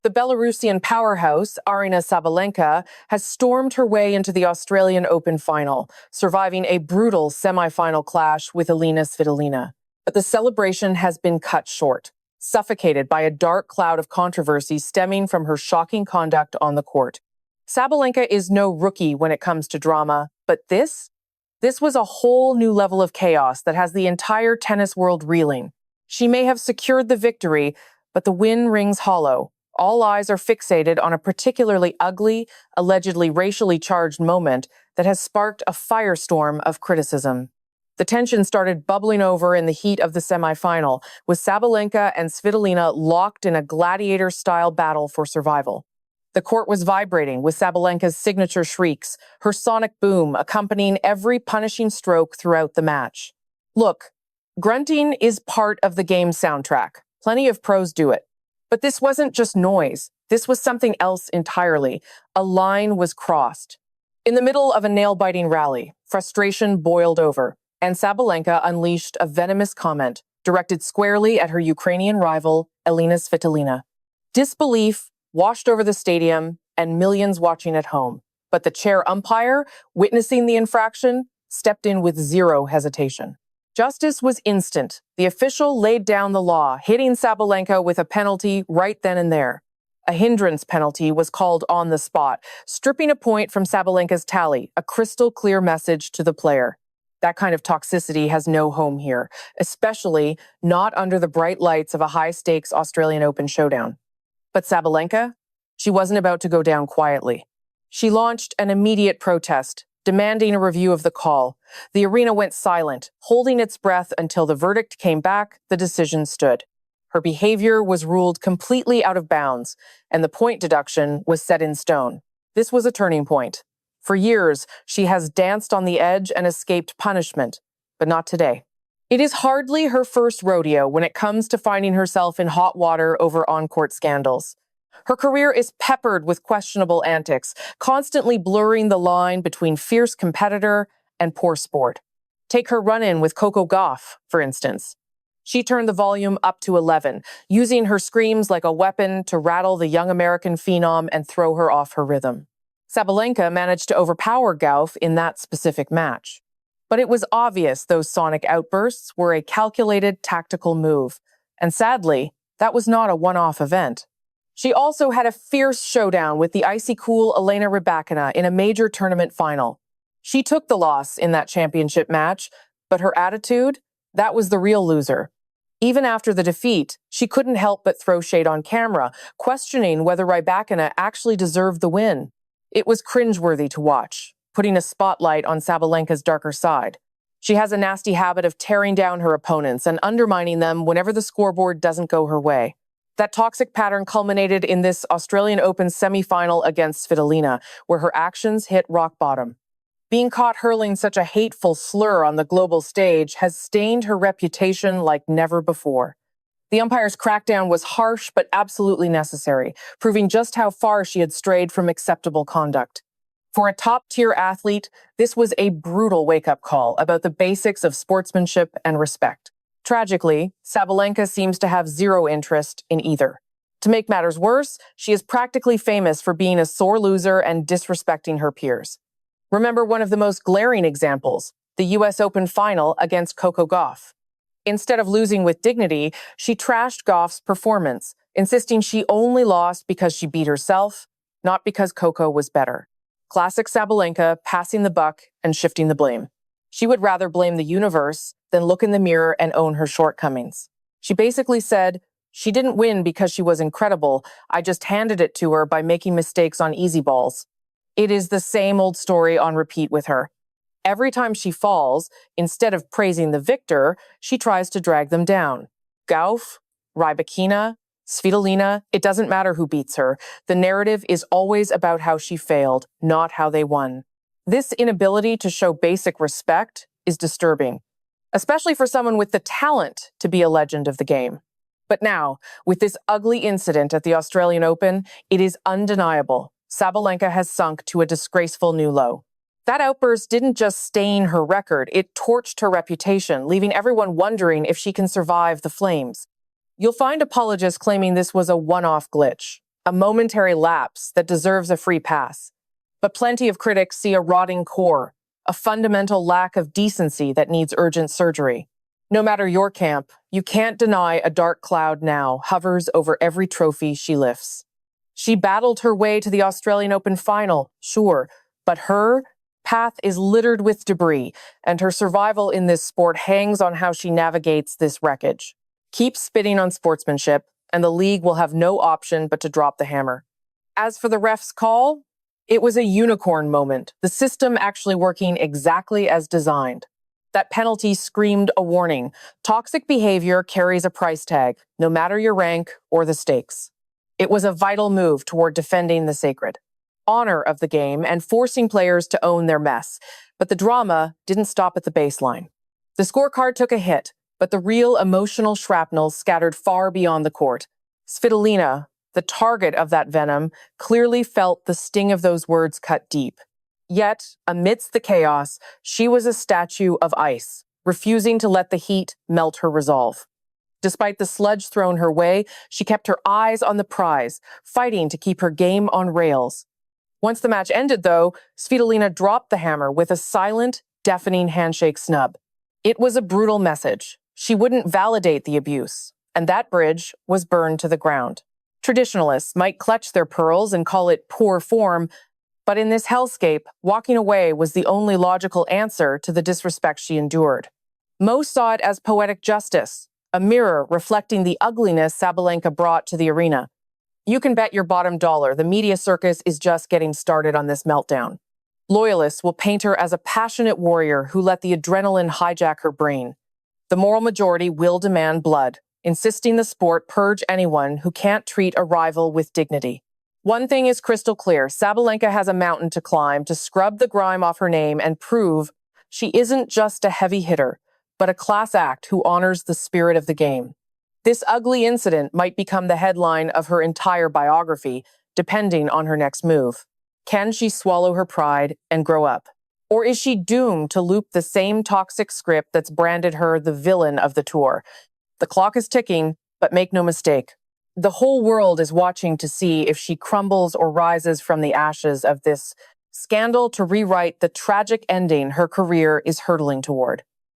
The Belarusian powerhouse, Aryna Sabalenka, has stormed her way into the Australian Open final, surviving a brutal semi-final clash with Aryna Svitolina. But the celebration has been cut short, suffocated by a dark cloud of controversy stemming from her shocking conduct on the court. Sabalenka is no rookie when it comes to drama, but this was a whole new level of chaos that has the entire tennis world reeling. She may have secured the victory, but the win rings hollow. All eyes are fixated on a particularly ugly, allegedly racially charged moment that has sparked a firestorm of criticism. The tension started bubbling over in the heat of the semifinal, with Sabalenka and Svitolina locked in a gladiator-style battle for survival. The court was vibrating with Sabalenka's signature shrieks, her sonic boom accompanying every punishing stroke throughout the match. Look, grunting is part of the game's soundtrack. Plenty of pros do it. But this wasn't just noise. This was something else entirely. A line was crossed. In the middle of a nail-biting rally, frustration boiled over, and Sabalenka unleashed a venomous comment directed squarely at her Ukrainian rival, Aryna Svitolina. Disbelief washed over the stadium and millions watching at home. But the chair umpire, witnessing the infraction, stepped in with zero hesitation. Justice was instant. The official laid down the law, hitting Sabalenka with a penalty right then and there. A hindrance penalty was called on the spot, stripping a point from Sabalenka's tally, a crystal clear message to the player. That kind of toxicity has no home here, especially not under the bright lights of a high-stakes Australian Open showdown. But Sabalenka? She wasn't about to go down quietly. She launched an immediate protest, demanding a review of the call. The arena went silent, holding its breath until the verdict came back, the decision stood. Her behavior was ruled completely out of bounds, and the point deduction was set in stone. This was a turning point. For years, she has danced on the edge and escaped punishment, but not today. It is hardly her first rodeo when it comes to finding herself in hot water over on-court scandals. Her career is peppered with questionable antics, constantly blurring the line between fierce competitor and poor sport. Take her run-in with Coco Gauff, for instance. She turned the volume up to 11, using her screams like a weapon to rattle the young American phenom and throw her off her rhythm. Sabalenka managed to overpower Gauff in that specific match. But it was obvious those sonic outbursts were a calculated tactical move. And sadly, that was not a one-off event. She also had a fierce showdown with the icy-cool Aryna Sabalenka in a major tournament final. She took the loss in that championship match, but her attitude, that was the real loser. Even after the defeat, she couldn't help but throw shade on camera, questioning whether Rybakina actually deserved the win. It was cringeworthy to watch, putting a spotlight on Sabalenka's darker side. She has a nasty habit of tearing down her opponents and undermining them whenever the scoreboard doesn't go her way. That toxic pattern culminated in this Australian Open semi-final against Svitolina, where her actions hit rock bottom. Being caught hurling such a hateful slur on the global stage has stained her reputation like never before. The umpire's crackdown was harsh but absolutely necessary, proving just how far she had strayed from acceptable conduct. For a top-tier athlete, this was a brutal wake-up call about the basics of sportsmanship and respect. Tragically, Sabalenka seems to have zero interest in either. To make matters worse, she is practically famous for being a sore loser and disrespecting her peers. Remember one of the most glaring examples, the US Open final against Coco Gauff. Instead of losing with dignity, she trashed Gauff's performance, insisting she only lost because she beat herself, not because Coco was better. Classic Sabalenka passing the buck and shifting the blame. She would rather blame the universe than look in the mirror and own her shortcomings. She basically said, "She didn't win because she was incredible. I just handed it to her by making mistakes on easy balls." It is the same old story on repeat with her. Every time she falls, instead of praising the victor, she tries to drag them down. Gauff, Rybakina, Svitolina, it doesn't matter who beats her. The narrative is always about how she failed, not how they won. This inability to show basic respect is disturbing, especially for someone with the talent to be a legend of the game. But now, with this ugly incident at the Australian Open, it is undeniable. Sabalenka has sunk to a disgraceful new low. That outburst didn't just stain her record, it torched her reputation, leaving everyone wondering if she can survive the flames. You'll find apologists claiming this was a one-off glitch, a momentary lapse that deserves a free pass. But plenty of critics see a rotting core, a fundamental lack of decency that needs urgent surgery. No matter your camp, you can't deny a dark cloud now hovers over every trophy she lifts. She battled her way to the Australian Open final, sure, but her path is littered with debris, and her survival in this sport hangs on how she navigates this wreckage. Keep spitting on sportsmanship, and the league will have no option but to drop the hammer. As for the ref's call, it was a unicorn moment, the system actually working exactly as designed. That penalty screamed a warning. Toxic behavior carries a price tag, no matter your rank or the stakes. It was a vital move toward defending the sacred honor of the game and forcing players to own their mess. But the drama didn't stop at the baseline. The scorecard took a hit, but the real emotional shrapnel scattered far beyond the court. Svitolina, the target of that venom, clearly felt the sting of those words cut deep. Yet, amidst the chaos, she was a statue of ice, refusing to let the heat melt her resolve. Despite the sludge thrown her way, she kept her eyes on the prize, fighting to keep her game on rails. Once the match ended, though, Svitolina dropped the hammer with a silent, deafening handshake snub. It was a brutal message. She wouldn't validate the abuse, and that bridge was burned to the ground. Traditionalists might clutch their pearls and call it poor form, but in this hellscape, walking away was the only logical answer to the disrespect she endured. Most saw it as poetic justice, a mirror reflecting the ugliness Sabalenka brought to the arena. You can bet your bottom dollar the media circus is just getting started on this meltdown. Loyalists will paint her as a passionate warrior who let the adrenaline hijack her brain. The moral majority will demand blood, insisting the sport purge anyone who can't treat a rival with dignity. One thing is crystal clear, Sabalenka has a mountain to climb to scrub the grime off her name and prove she isn't just a heavy hitter, but a class act who honors the spirit of the game. This ugly incident might become the headline of her entire biography, depending on her next move. Can she swallow her pride and grow up? Or is she doomed to loop the same toxic script that's branded her the villain of the tour? The clock is ticking, but make no mistake. The whole world is watching to see if she crumbles or rises from the ashes of this scandal to rewrite the tragic ending her career is hurtling toward.